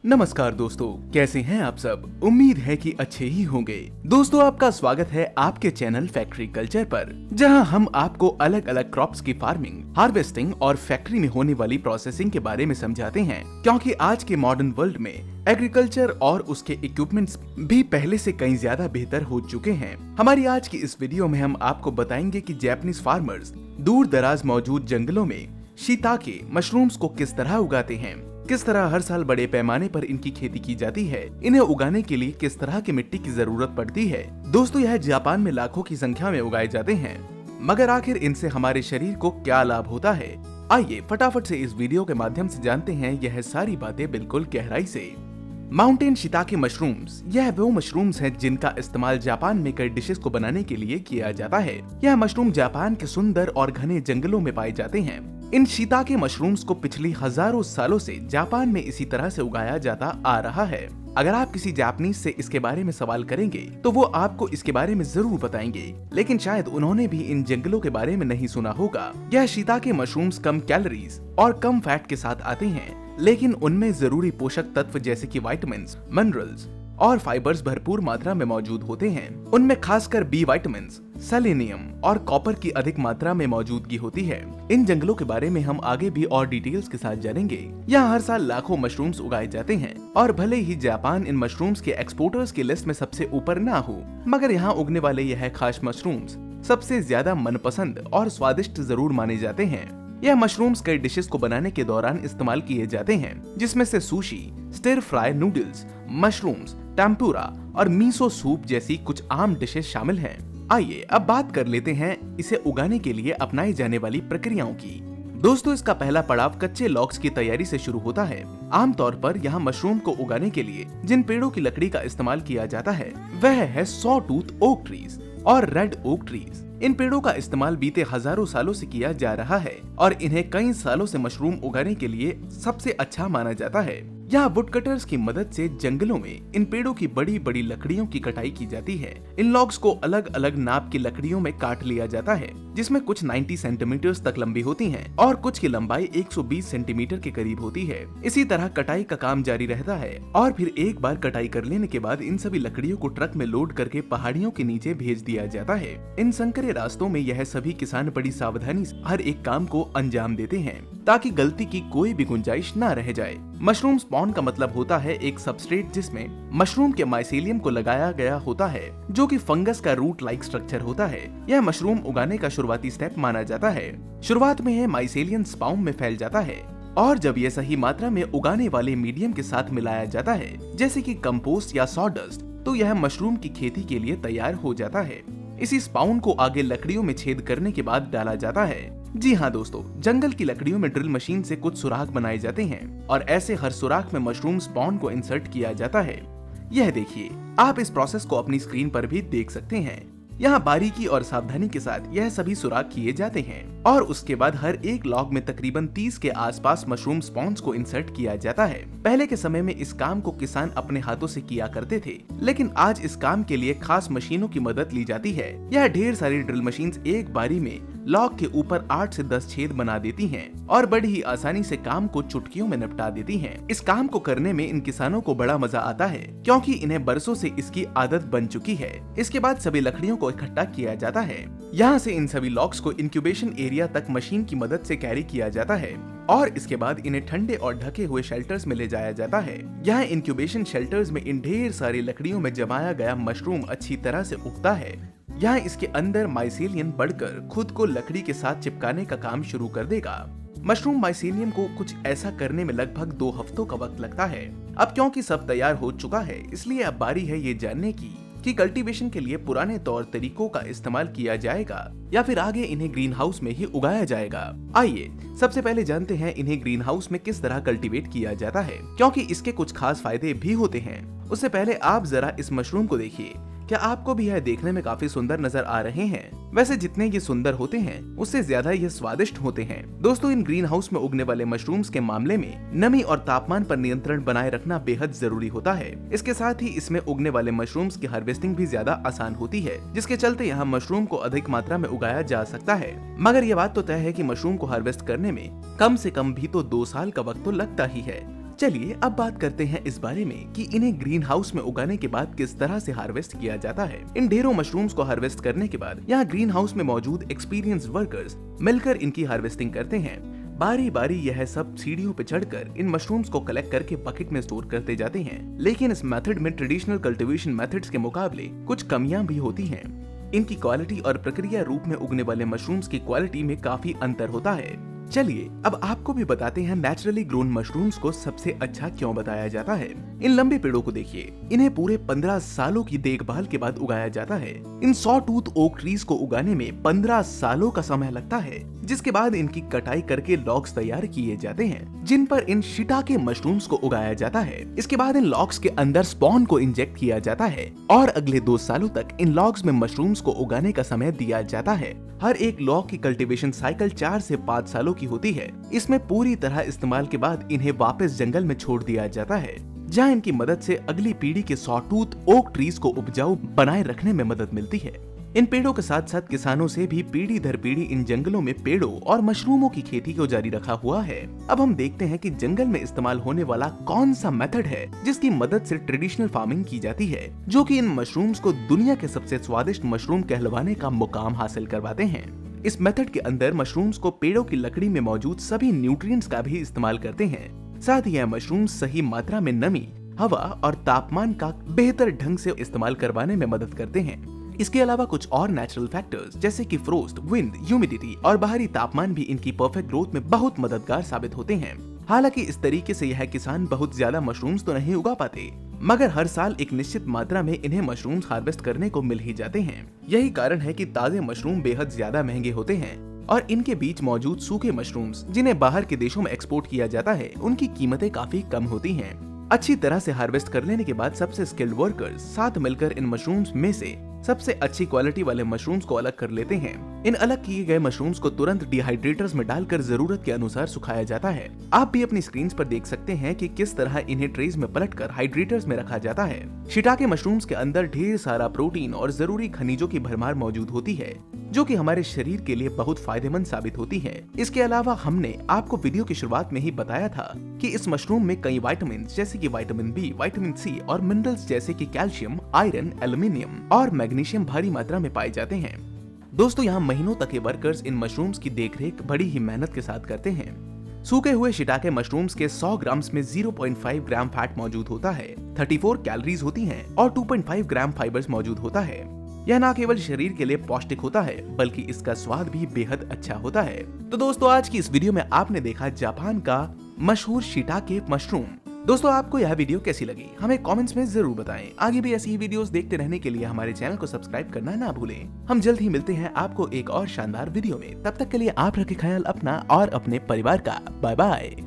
नमस्कार दोस्तों, कैसे हैं आप सब। उम्मीद है कि अच्छे ही होंगे। दोस्तों, आपका स्वागत है आपके चैनल फैक्ट्री कल्चर पर, जहां हम आपको अलग अलग क्रॉप्स की फार्मिंग, हार्वेस्टिंग और फैक्ट्री में होने वाली प्रोसेसिंग के बारे में समझाते हैं। क्योंकि आज के मॉडर्न वर्ल्ड में एग्रीकल्चर और उसके इक्विपमेंट्स भी पहले से कहीं ज्यादा बेहतर हो चुके हैं। हमारी आज की इस वीडियो में हम आपको बताएंगे कि जापानीज फार्मर्स दूर दराज मौजूद जंगलों में शिताके मशरूम्स को किस तरह उगाते हैं, किस तरह हर साल बड़े पैमाने पर इनकी खेती की जाती है, इन्हें उगाने के लिए किस तरह की मिट्टी की जरूरत पड़ती है। दोस्तों, यह जापान में लाखों की संख्या में उगाए जाते हैं, मगर आखिर इनसे हमारे शरीर को क्या लाभ होता है, आइए फटाफट से इस वीडियो के माध्यम से जानते हैं यह सारी बातें बिल्कुल गहराई से। माउंटेन शिताके मशरूम्स, यह वो मशरूम्स हैं जिनका इस्तेमाल जापान में कई डिशेस को बनाने के लिए किया जाता है। यह मशरूम जापान के सुंदर और घने जंगलों में पाए जाते हैं। इन शिताके मशरूम्स को पिछली हजारों सालों से जापान में इसी तरह से उगाया जाता आ रहा है। अगर आप किसी जापानीज से इसके बारे में सवाल करेंगे तो वो आपको इसके बारे में जरूर बताएंगे, लेकिन शायद उन्होंने भी इन जंगलों के बारे में नहीं सुना होगा। यह शिताके मशरूम्स कम कैलोरीज और कम फैट के साथ आते हैं, लेकिन उनमें जरूरी पोषक तत्व जैसे कि विटामिन्स, मिनरल्स और फाइबर्स भरपूर मात्रा में मौजूद होते हैं। उनमें खासकर बी विटामिन्स, सेलेनियम और कॉपर की अधिक मात्रा में मौजूदगी होती है। इन जंगलों के बारे में हम आगे भी और डिटेल्स के साथ जानेंगे। यहाँ हर साल लाखों मशरूम्स उगाए जाते हैं और भले ही जापान इन मशरूम्स के एक्सपोर्टर्स की लिस्ट में सबसे ऊपर ना हो, मगर यहाँ उगने वाले यह खास मशरूम्स सबसे ज्यादा मनपसंद और स्वादिष्ट जरूर माने जाते हैं। यह मशरूम्स कई डिशेस को बनाने के दौरान इस्तेमाल किए जाते हैं, जिसमें से sushi, stir fry noodles, mushrooms, tempura और मीसो सूप जैसी कुछ आम डिशेस शामिल हैं। आइए अब बात कर लेते हैं इसे उगाने के लिए अपनाई जाने वाली प्रक्रियाओं की। दोस्तों, इसका पहला पड़ाव कच्चे लॉग्स की तैयारी से शुरू होता है। आमतौर पर यहाँ मशरूम को उगाने के लिए जिन पेड़ों की लकड़ी का इस्तेमाल किया जाता है वह है सॉ टूथ ओक ट्रीज और रेड ओक ट्रीज। इन पेड़ों का इस्तेमाल बीते हजारों सालों से किया जा रहा है और इन्हें कई सालों से मशरूम उगाने के लिए सबसे अच्छा माना जाता है। यहाँ वुड कटर्स की मदद से जंगलों में इन पेड़ों की बड़ी बड़ी लकड़ियों की कटाई की जाती है। इन लॉग्स को अलग अलग नाप की लकड़ियों में काट लिया जाता है, जिसमें कुछ 90 सेंटीमीटर तक लंबी होती हैं और कुछ की लंबाई 120 सेंटीमीटर के करीब होती है। इसी तरह कटाई का काम जारी रहता है और फिर एक बार कटाई कर लेने के बाद इन सभी लकड़ियों को ट्रक में लोड करके पहाड़ियों के नीचे भेज दिया जाता है। इन संकरे रास्तों में यह सभी किसान बड़ी सावधानी से हर एक काम को अंजाम देते हैं ताकि गलती की कोई भी गुंजाइश न रह जाए। मशरूम स्पॉन का मतलब होता है एक सबस्ट्रेट जिसमें मशरूम के माइसेलियम को लगाया गया होता है, जो कि फंगस का रूट लाइक स्ट्रक्चर होता है। यह मशरूम उगाने का शुरुआती स्टेप माना जाता है। शुरुआत में यह माइसेलियन स्पाउम में फैल जाता है और जब यह सही मात्रा में उगाने वाले मीडियम के साथ मिलाया जाता है, जैसे कि कंपोस्ट या सॉडस्ट, तो यह मशरूम की खेती के लिए तैयार हो जाता है। इसी स्पाउन को आगे लकड़ियों में छेद करने के बाद डाला जाता है। जी हाँ दोस्तों, जंगल की लकड़ियों में ड्रिल मशीन से कुछ सुराख बनाए जाते हैं और ऐसे हर सुराख में मशरूम स्पॉन को इंसर्ट किया जाता है। यह देखिए, आप इस प्रोसेस को अपनी स्क्रीन पर भी देख सकते हैं। यहाँ बारीकी और सावधानी के साथ यह सभी सुराख किए जाते हैं और उसके बाद हर एक लॉग में तकरीबन 30 के आसपास मशरूम स्पॉन्स को इंसर्ट किया जाता है। पहले के समय में इस काम को किसान अपने हाथों से किया करते थे, लेकिन आज इस काम के लिए खास मशीनों की मदद ली जाती है। यह ढेर सारी ड्रिल मशीन्स एक बारी में लॉग के ऊपर 8 से 10 छेद बना देती हैं और बड़ी ही आसानी से काम को चुटकियों में निपटा देती हैं। इस काम को करने में इन किसानों को बड़ा मजा आता है, क्योंकि इन्हें बरसों से इसकी आदत बन चुकी है। इसके बाद सभी लकड़ियों को इकट्ठा किया जाता है। यहाँ से इन सभी लॉग्स को इंक्यूबेशन एरिया तक मशीन की मदद से कैरी किया जाता है और इसके बाद इन्हें ठंडे और ढके हुए शेल्टर्स में ले जाया जाता है। यहाँ इंक्यूबेशन शेल्टर्स में इन ढेर सारी लकड़ियों में जमाया गया मशरूम अच्छी तरह से उगता है। यहाँ इसके अंदर माइसेलियन बढ़कर खुद को लकड़ी के साथ चिपकाने का काम शुरू कर देगा। मशरूम माइसेलियम को कुछ ऐसा करने में लगभग 2 हफ्तों का वक्त लगता है। अब क्योंकि सब तैयार हो चुका है, इसलिए अब बारी है ये जानने की कि कल्टीवेशन के लिए पुराने तौर तरीकों का इस्तेमाल किया जाएगा या फिर आगे इन्हें ग्रीन हाउस में ही उगाया जाएगा। आइए सबसे पहले जानते हैं इन्हें ग्रीन हाउस में किस तरह कल्टीवेट किया जाता है, क्योंकि इसके कुछ खास फायदे भी होते हैं। उससे पहले आप जरा इस मशरूम को देखिए। क्या आपको भी यह देखने में काफी सुंदर नजर आ रहे हैं? वैसे जितने ये सुंदर होते हैं उससे ज्यादा ये स्वादिष्ट होते हैं। दोस्तों, इन ग्रीन हाउस में उगने वाले मशरूम्स के मामले में नमी और तापमान पर नियंत्रण बनाए रखना बेहद जरूरी होता है। इसके साथ ही इसमें उगने वाले मशरूम्स की हार्वेस्टिंग भी ज्यादा आसान होती है, जिसके चलते यहाँ मशरूम को अधिक मात्रा में उगाया जा सकता है। मगर ये बात तो तय है कि मशरूम को हार्वेस्ट करने में कम से कम भी तो 2 साल का वक्त तो लगता ही है। चलिए अब बात करते हैं इस बारे में कि इन्हें ग्रीन हाउस में उगाने के बाद किस तरह से हार्वेस्ट किया जाता है। इन ढेरों मशरूम्स को हार्वेस्ट करने के बाद यहाँ ग्रीन हाउस में मौजूद एक्सपीरियंस्ड वर्कर्स मिलकर इनकी हार्वेस्टिंग करते हैं। बारी बारी यह सब सीढ़ियों पे चढ़कर इन मशरूम्स को कलेक्ट करके बकेट में स्टोर करते जाते हैं। लेकिन इस मेथड में ट्रेडिशनल कल्टीवेशन मेथड्स के मुकाबले कुछ कमियां भी होती हैं। इनकी क्वालिटी और प्रक्रिया रूप में उगने वाले मशरूम्स की क्वालिटी में काफी अंतर होता है। चलिए अब आपको भी बताते हैं नेचुरली ग्रोन मशरूम्स को सबसे अच्छा क्यों बताया जाता है। इन लंबे पेड़ों को देखिए, इन्हें पूरे 15 सालों की देखभाल के बाद उगाया जाता है। इन 100 टूथ ओक ट्रीज को उगाने में 15 सालों का समय लगता है, जिसके बाद इनकी कटाई करके लॉग्स तैयार किए जाते हैं, जिन पर इन शिटाके मशरूम्स को उगाया जाता है। इसके बाद इन लॉग्स के अंदर स्पॉन को इंजेक्ट किया जाता है और अगले 2 सालों तक इन लॉग्स में मशरूम्स को उगाने का समय दिया जाता है। हर एक लॉग की कल्टीवेशन साइकिल 4 से 5 सालों की होती है। इसमें पूरी तरह इस्तेमाल के बाद इन्हें वापस जंगल में छोड़ दिया जाता है, जहां इनकी मदद से अगली पीढ़ी के 100 टूथ ओक ट्रीज को उपजाऊ बनाए रखने में मदद मिलती है। इन पेड़ों के साथ साथ किसानों से भी पीढ़ी दर पीढ़ी इन जंगलों में पेड़ों और मशरूमों की खेती को जारी रखा हुआ है। अब हम देखते हैं कि जंगल में इस्तेमाल होने वाला कौन सा मेथड है जिसकी मदद से ट्रेडिशनल फार्मिंग की जाती है, जो कि इन मशरूम्स को दुनिया के सबसे स्वादिष्ट मशरूम कहलवाने का मुकाम हासिल करवाते हैं। इस मेथड के अंदर मशरूम्स को पेड़ों की लकड़ी में मौजूद सभी न्यूट्रिएंट्स का भी इस्तेमाल करते हैं। साथ ही यह मशरूम सही मात्रा में नमी, हवा और तापमान का बेहतर ढंग से इस्तेमाल करवाने में मदद करते हैं। इसके अलावा कुछ और नेचुरल फैक्टर्स जैसे कि फ्रोस्ट, विंड, ह्यूमिडिटी और बाहरी तापमान भी इनकी परफेक्ट ग्रोथ में बहुत मददगार साबित होते हैं। हालांकि इस तरीके से यह किसान बहुत ज्यादा मशरूम्स तो नहीं उगा पाते, मगर हर साल एक निश्चित मात्रा में इन्हें मशरूम्स हार्वेस्ट करने को मिल ही जाते हैं। यही कारण है कि ताजे मशरूम बेहद ज्यादा महंगे होते हैं और इनके बीच मौजूद सूखे मशरूम्स जिन्हें बाहर के देशों में एक्सपोर्ट किया जाता है, उनकी कीमतें काफी कम होती हैं। अच्छी तरह से हार्वेस्ट कर लेने के बाद सबसे स्किल्ड वर्कर्स साथ मिलकर इन मशरूम्स में से सबसे अच्छी क्वालिटी वाले मशरूम्स को अलग कर लेते हैं। इन अलग किए गए मशरूम्स को तुरंत डिहाइड्रेटर्स में डालकर जरूरत के अनुसार सुखाया जाता है। आप भी अपनी स्क्रीन पर देख सकते हैं कि किस तरह इन्हें ट्रेज में पलटकर हाइड्रेटर्स में रखा जाता है। शिटाके मशरूम्स के अंदर ढेर सारा प्रोटीन और जरूरी खनिजों की भरमार मौजूद होती है, जो कि हमारे शरीर के लिए बहुत फायदेमंद साबित होती है। इसके अलावा हमने आपको वीडियो की शुरुआत में ही बताया था कि इस मशरूम में कई विटामिन जैसे कि विटामिन बी, विटामिन सी और मिनरल्स जैसे कि कैल्शियम, आयरन, एल्यूमिनियम और मैग्नीशियम भारी मात्रा में पाए जाते हैं। दोस्तों यहाँ महीनों तक ये वर्कर्स इन मशरूम्स की देखरेख बड़ी ही मेहनत के साथ करते हैं। सूखे हुए शिटाके मशरूम्स के 100 ग्राम्स में 0.5 ग्राम फैट मौजूद होता है, 34 कैलोरीज होती हैं और 2.5 ग्राम फाइबर्स मौजूद होता है। यह न केवल शरीर के लिए पौष्टिक होता है, बल्कि इसका स्वाद भी बेहद अच्छा होता है। तो दोस्तों आज की इस वीडियो में आपने देखा जापान का मशहूर शिटाके मशरूम। दोस्तों आपको यह वीडियो कैसी लगी हमें कमेंट्स में जरूर बताएं। आगे भी ऐसी ही वीडियोस देखते रहने के लिए हमारे चैनल को सब्सक्राइब करना ना भूलें। हम जल्द ही मिलते हैं आपको एक और शानदार वीडियो में। तब तक के लिए आप रखें ख्याल अपना और अपने परिवार का। Bye bye.